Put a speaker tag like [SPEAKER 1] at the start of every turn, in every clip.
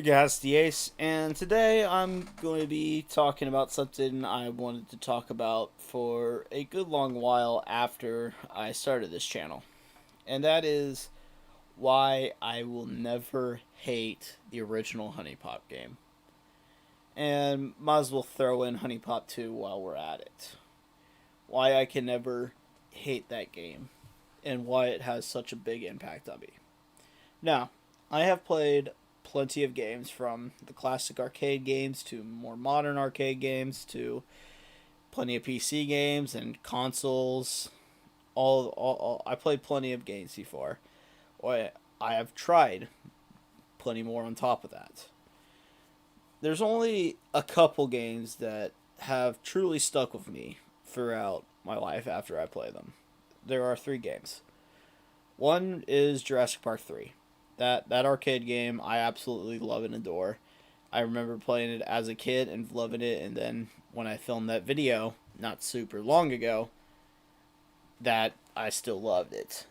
[SPEAKER 1] Gas Ace, and today I'm going to be talking about something I wanted to talk about for a good long while after I started this channel. And that is why I will never hate the original Huniepop game. And might as well throw in Huniepop 2 while we're at it. Why I can never hate that game, and why it has such a big impact on me. Now, I have played plenty of games, from the classic arcade games to more modern arcade games to plenty of PC games and consoles. I played plenty of games before. I have tried plenty more on top of that. There's only a couple games that have truly stuck with me throughout my life after I play them. There are three games. One is Jurassic Park 3. That arcade game I absolutely love and adore. I remember playing it as a kid and loving it, and then when I filmed that video not super long ago, that I still loved it.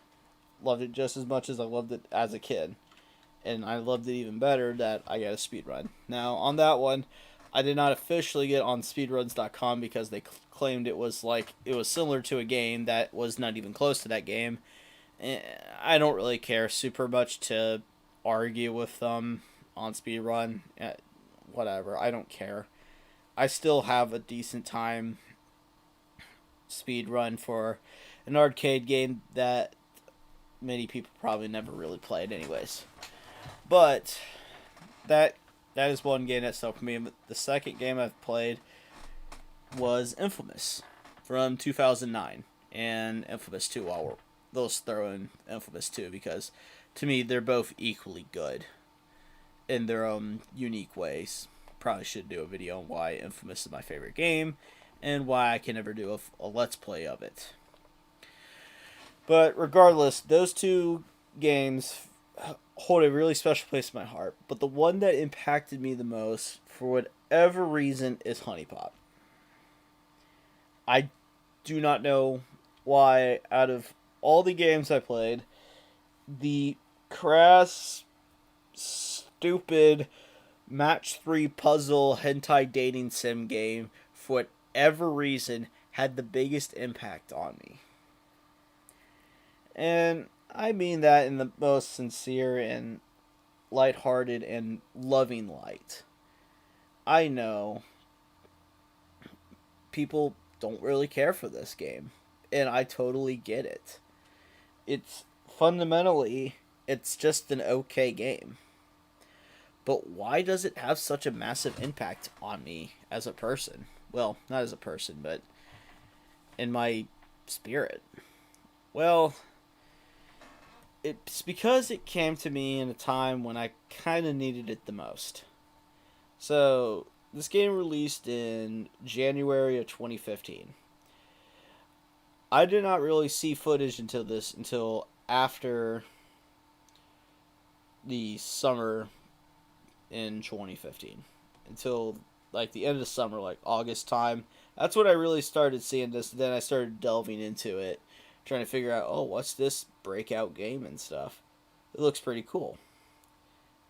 [SPEAKER 1] Loved it just as much as I loved it as a kid. And I loved it even better that I got a speedrun. Now, on that one, I did not officially get on speedruns.com because they claimed it was similar to a game that was not even close to that game. I don't really care super much to argue with them on speedrun. Whatever, I don't care. I still have a decent time speedrun for an arcade game that many people probably never really played anyways. But that is one game that stuck with me. The second game I've played was Infamous from 2009 and Infamous 2. Those throw in Infamous 2 because to me they're both equally good in their own unique ways. Probably should do a video on why Infamous is my favorite game and why I can never do a let's play of it. But regardless, those two games hold a really special place in my heart. But the one that impacted me the most, for whatever reason, is Huniepop. I do not know why, out of all the games I played, the crass, stupid match 3 puzzle hentai dating sim game, for whatever reason, had the biggest impact on me. And I mean that in the most sincere and lighthearted and loving light. I know people don't really care for this game, and I totally get it. It's fundamentally, it's just an okay game. But why does it have such a massive impact on me as a person? Well, not as a person, but in my spirit. Well, it's because it came to me in a time when I kind of needed it the most. So, this game released in January of 2015. I did not really see footage until after the summer in 2015. Until like the end of the summer, like August time. That's when I really started seeing this. Then I started delving into it, trying to figure out, oh, what's this breakout game and stuff. It looks pretty cool.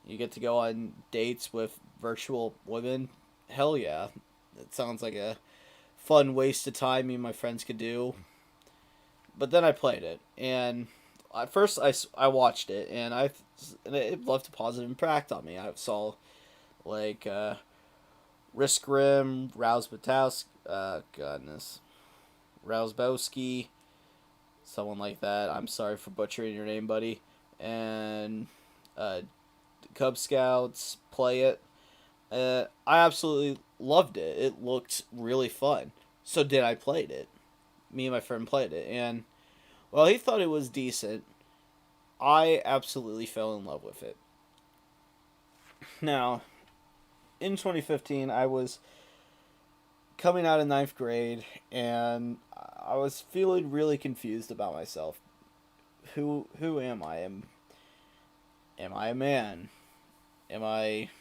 [SPEAKER 1] You get to go on dates with virtual women. Hell yeah. It sounds like a fun waste of time me and my friends could do. But then I played it, and at first I watched it, and it left a positive impact on me. I saw like Riskrim, Rausbowski, someone like that. I'm sorry for butchering your name, buddy. And Cub Scouts play it. I absolutely loved it. It looked really fun. So did I played it. Me and my friend played it, and while he thought it was decent, I absolutely fell in love with it. Now, in 2015, I was coming out of ninth grade, and I was feeling really confused about myself. Who am I? Am I a man? Am I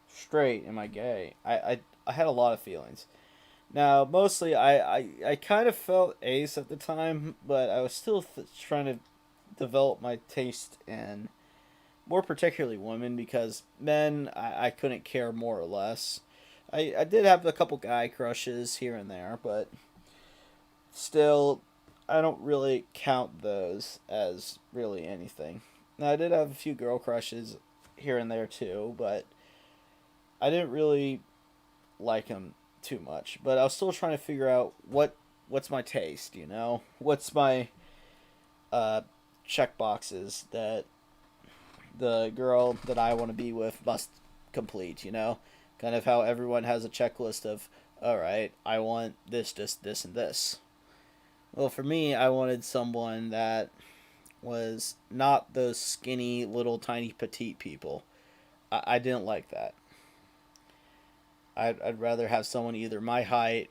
[SPEAKER 1] straight? Am I gay? I had a lot of feelings. Now, mostly, I kind of felt ace at the time, but I was still trying to develop my taste in more particularly women, because men, I couldn't care more or less. I did have a couple guy crushes here and there, but still, I don't really count those as really anything. Now, I did have a few girl crushes here and there too, but I didn't really like them too much. But I was still trying to figure out what's my taste, you know? What's my uh, check boxes that the girl that I want to be with must complete, you know? Kind of how everyone has a checklist of, all right, I want this, and this. Well, for me, I wanted someone that was not those skinny, little, tiny, petite people. I didn't like that. I'd rather have someone either my height,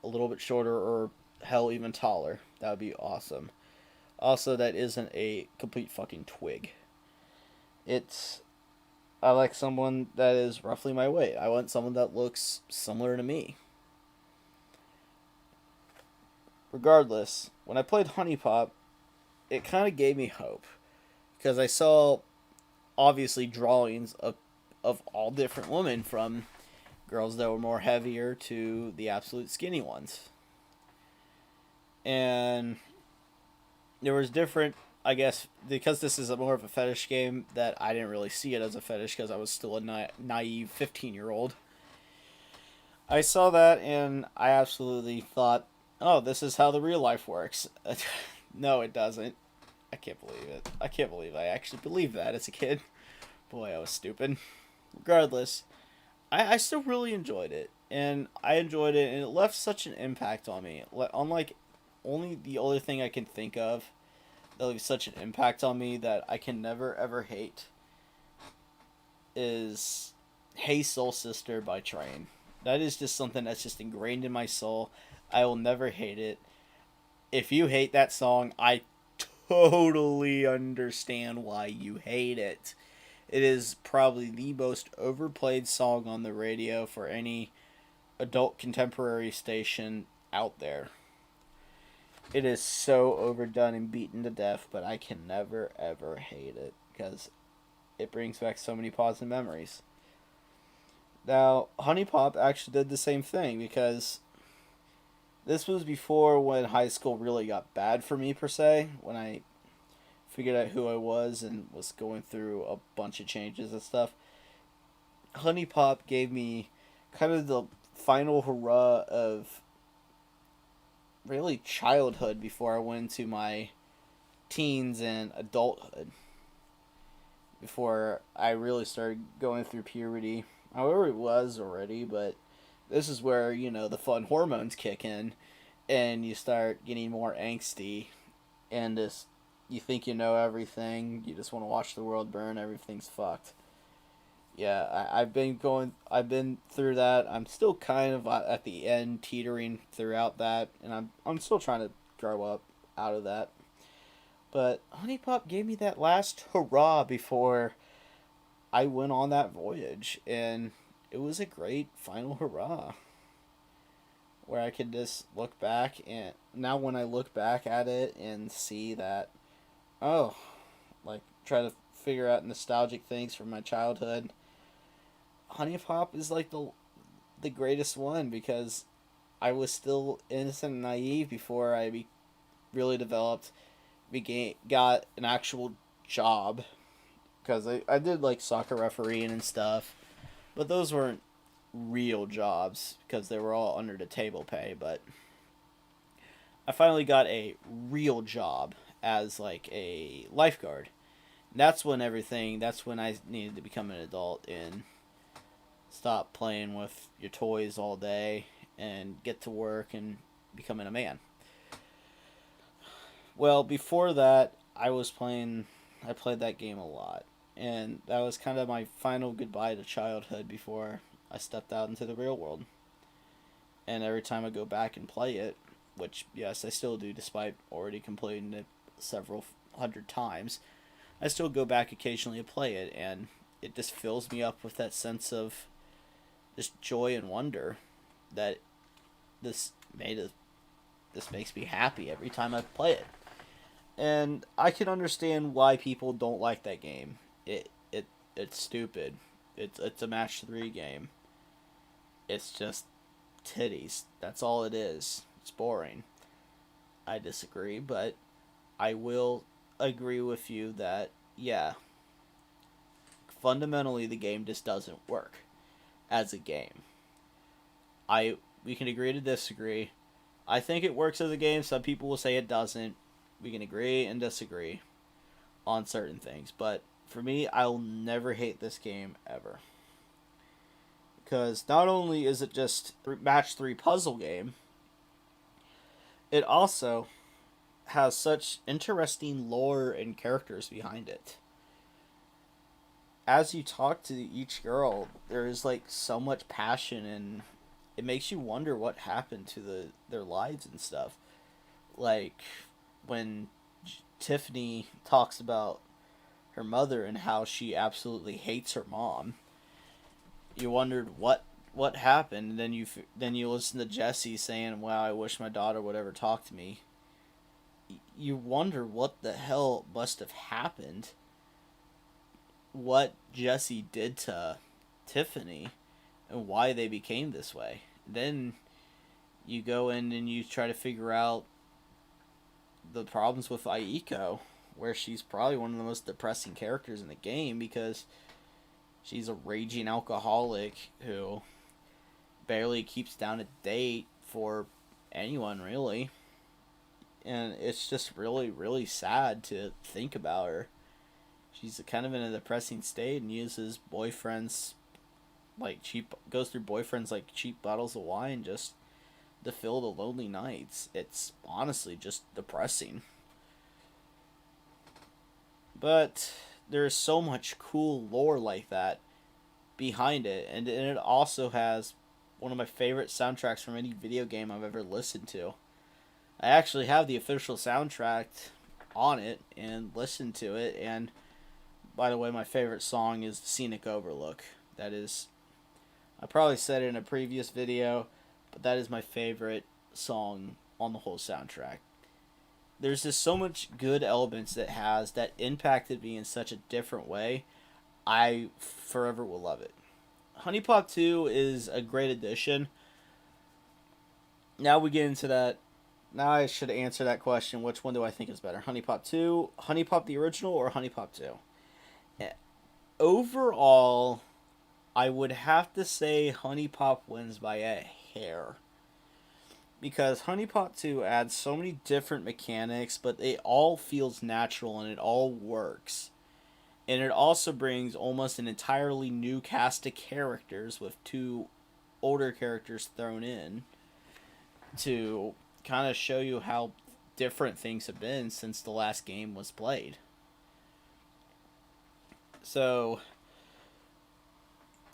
[SPEAKER 1] a little bit shorter, or hell, even taller. That would be awesome. Also, that isn't a complete fucking twig. It's I like someone that is roughly my weight. I want someone that looks similar to me. Regardless, when I played Huniepop, it kind of gave me hope because I saw obviously drawings of all different women, from girls that were more heavier to the absolute skinny ones. And there was different, I guess, because this is a more of a fetish game, that I didn't really see it as a fetish because I was still a naive 15-year-old. I saw that and I absolutely thought, oh, this is how the real life works. No, it doesn't. I can't believe it. I can't believe I actually believed that as a kid. Boy, I was stupid. Regardless, I still really enjoyed it. And I enjoyed it, and it left such an impact on me. Unlike only the other thing I can think of that leaves such an impact on me that I can never ever hate is Hey Soul Sister by Train. That is just something that's just ingrained in my soul. I will never hate it. If you hate that song, I totally understand why you hate it. It is probably the most overplayed song on the radio for any adult contemporary station out there. It is so overdone and beaten to death, but I can never ever hate it because it brings back so many positive memories. Now, Huniepop actually did the same thing because this was before when high school really got bad for me, per se, when I figured out who I was and was going through a bunch of changes and stuff. Huniepop gave me kind of the final hurrah of really childhood before I went into my teens and adulthood. Before I really started going through puberty. However, it was already, but this is where, you know, the fun hormones kick in and you start getting more angsty and just you think you know everything, you just want to watch the world burn, everything's fucked. Yeah, I've been through that. I'm still kind of at the end, teetering throughout that, and I'm still trying to grow up out of that. But Huniepop gave me that last hurrah before I went on that voyage, and it was a great final hurrah where I could just look back, and now when I look back at it and see that, oh, like try to figure out nostalgic things from my childhood, Huniepop is like the greatest one because I was still innocent and naive before really developed, got an actual job, because I did like soccer refereeing and stuff, but those weren't real jobs because they were all under the table pay. But I finally got a real job as like a lifeguard. And that's when I needed to become an adult and stop playing with your toys all day and get to work and becoming a man. Well, before that, I played that game a lot. And that was kind of my final goodbye to childhood before I stepped out into the real world. And every time I go back and play it, which, yes, I still do despite already completing it several hundred times, I still go back occasionally to play it, and it just fills me up with that sense of just joy and wonder that this made it. This makes me happy every time I play it. And I can understand why people don't like that game. It's stupid. It's a match 3 game. It's just titties. That's all it is. It's boring. I disagree, but I will agree with you that yeah, fundamentally the game just doesn't work as a game. I We can agree to disagree. I think it works as a game. Some people will say it doesn't. We can agree and disagree on certain things, but for me, I'll never hate this game ever. Because not only is it just a match 3 puzzle game, it also has such interesting lore and characters behind it. As you talk to each girl, there is like so much passion, and it makes you wonder what happened to their lives and stuff. Like when Tiffany talks about her mother and how she absolutely hates her mom, you wondered what happened. And then you listen to Jesse saying, "Wow, I wish my daughter would ever talk to me." You wonder what the hell must have happened, what Jesse did to Tiffany, and why they became this way. Then you go in and you try to figure out the problems with Aiko, where she's probably one of the most depressing characters in the game because she's a raging alcoholic who barely keeps down a date for anyone, really. And it's just really, really sad to think about her. She's kind of in a depressing state and uses boyfriends goes through boyfriends like cheap bottles of wine just to fill the lonely nights. It's honestly just depressing. But there's so much cool lore like that behind it, and it also has one of my favorite soundtracks from any video game I've ever listened to. I actually have the official soundtrack on it and listened to it, and by the way, my favorite song is The Scenic Overlook. That is, I probably said it in a previous video, but that is my favorite song on the whole soundtrack. There's just so much good elements that has that impacted me in such a different way. I forever will love it. Huniepop 2 is a great addition. Now we get into that. Now I should answer that question. Which one do I think is better? Huniepop 2, Huniepop the original, or Huniepop 2? Overall, I would have to say Huniepop wins by a hair. Because Huniepop 2 adds so many different mechanics, but it all feels natural and it all works. And it also brings almost an entirely new cast of characters with 2 older characters thrown in to kind of show you how different things have been since the last game was played. So,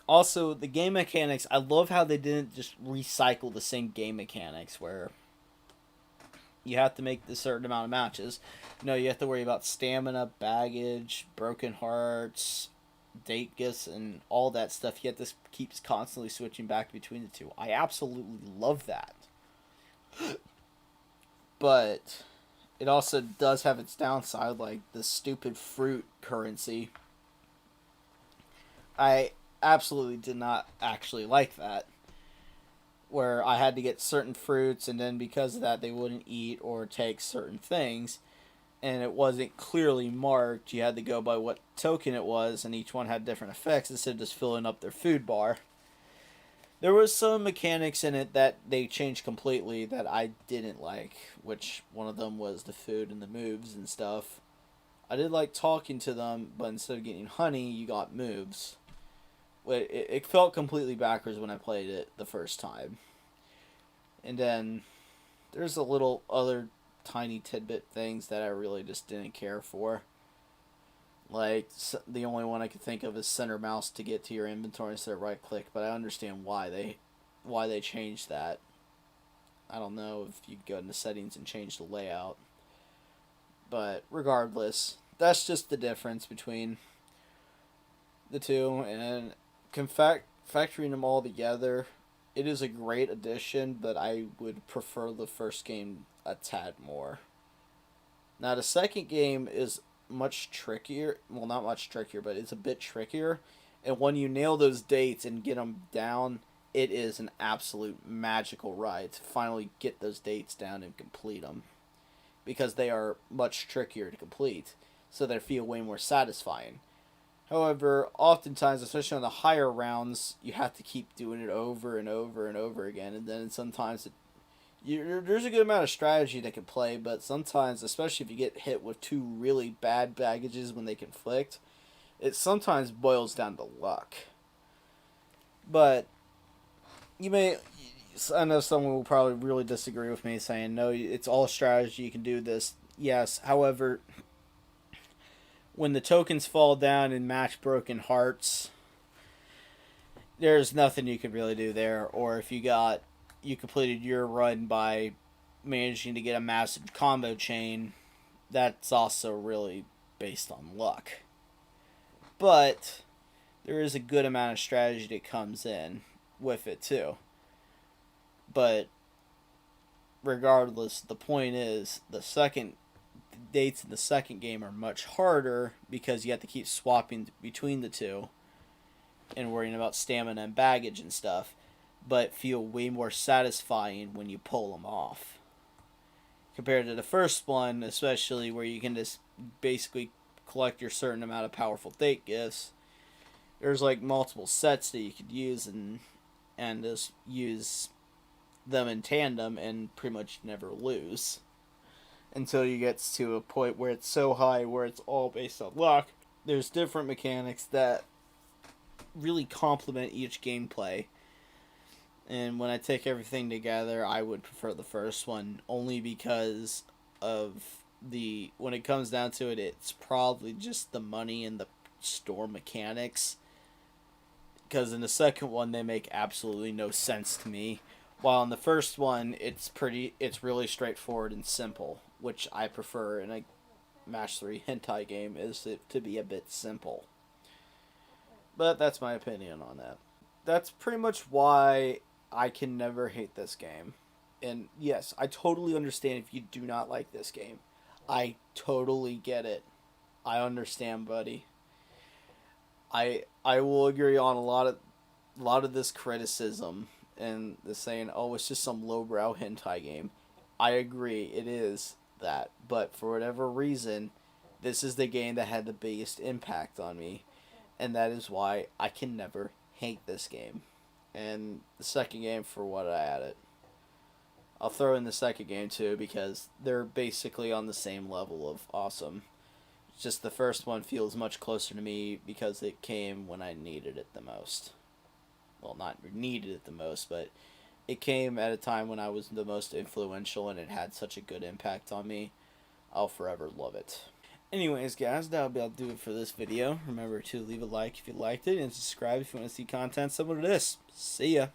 [SPEAKER 1] also, the game mechanics, I love how they didn't just recycle the same game mechanics where you have to make a certain amount of matches. No, you have to worry about stamina, baggage, broken hearts, date gifts, and all that stuff. You have to keep constantly switching back between the two. I absolutely love that. But it also does have its downside, like the stupid fruit currency. I absolutely did not actually like that. Where I had to get certain fruits, and then because of that, they wouldn't eat or take certain things. And it wasn't clearly marked. You had to go by what token it was, and each one had different effects instead of just filling up their food bar. There was some mechanics in it that they changed completely that I didn't like, which one of them was the food and the moves and stuff. I did like talking to them, but instead of getting honey, you got moves. It felt completely backwards when I played it the first time. And then there's a little other tiny tidbit things that I really just didn't care for. Like, the only one I could think of is center mouse to get to your inventory instead of right click, but I understand why they changed that. I don't know if you go into settings and change the layout. But regardless, that's just the difference between the two, and factoring them all together, it is a great addition, but I would prefer the first game a tad more. Now, the second game is much trickier. Well, not much trickier, but it's a bit trickier. And when you nail those dates and get them down, it is an absolute magical ride to finally get those dates down and complete them. Because they are much trickier to complete, so they feel way more satisfying. However, oftentimes, especially on the higher rounds, you have to keep doing it over and over and over again, and then sometimes there's a good amount of strategy that can play, but sometimes, especially if you get hit with two really bad baggages when they conflict, it sometimes boils down to luck. But you may, I know someone will probably really disagree with me saying, no, it's all strategy, you can do this. Yes, however, when the tokens fall down and match broken hearts, there's nothing you could really do there. Or if you completed your run by managing to get a massive combo chain, that's also really based on luck. But there is a good amount of strategy that comes in with it too. But regardless, the point is the dates in the second game are much harder because you have to keep swapping between the two and worrying about stamina and baggage and stuff, but feel way more satisfying when you pull them off. Compared to the first one, especially where you can just basically collect your certain amount of powerful date gifts. There's like multiple sets that you could use and just use them in tandem and pretty much never lose. Until you get to a point where it's so high where it's all based on luck. There's different mechanics that really complement each gameplay. And when I take everything together, I would prefer the first one only because of when it comes down to it, it's probably just the money and the store mechanics. Because in the second one, they make absolutely no sense to me. While in the first one, it's really straightforward and simple, which I prefer in a Match 3 hentai game, is it to be a bit simple. But that's my opinion on that. That's pretty much why I can never hate this game. And yes, I totally understand if you do not like this game. I totally get it. I understand, buddy. I will agree on a lot of this criticism and the saying, oh, it's just some lowbrow hentai game. I agree, it is that. But for whatever reason, this is the game that had the biggest impact on me. And that is why I can never hate this game. And the second game, for what I added. I'll throw in the second game too because they're basically on the same level of awesome. It's just the first one feels much closer to me because it came when I needed it the most. Well, not needed it the most, but it came at a time when I was the most influential and it had such a good impact on me. I'll forever love it. Anyways, guys, that'll be able to do it for this video. Remember to leave a like if you liked it and subscribe if you want to see content similar to this. See ya.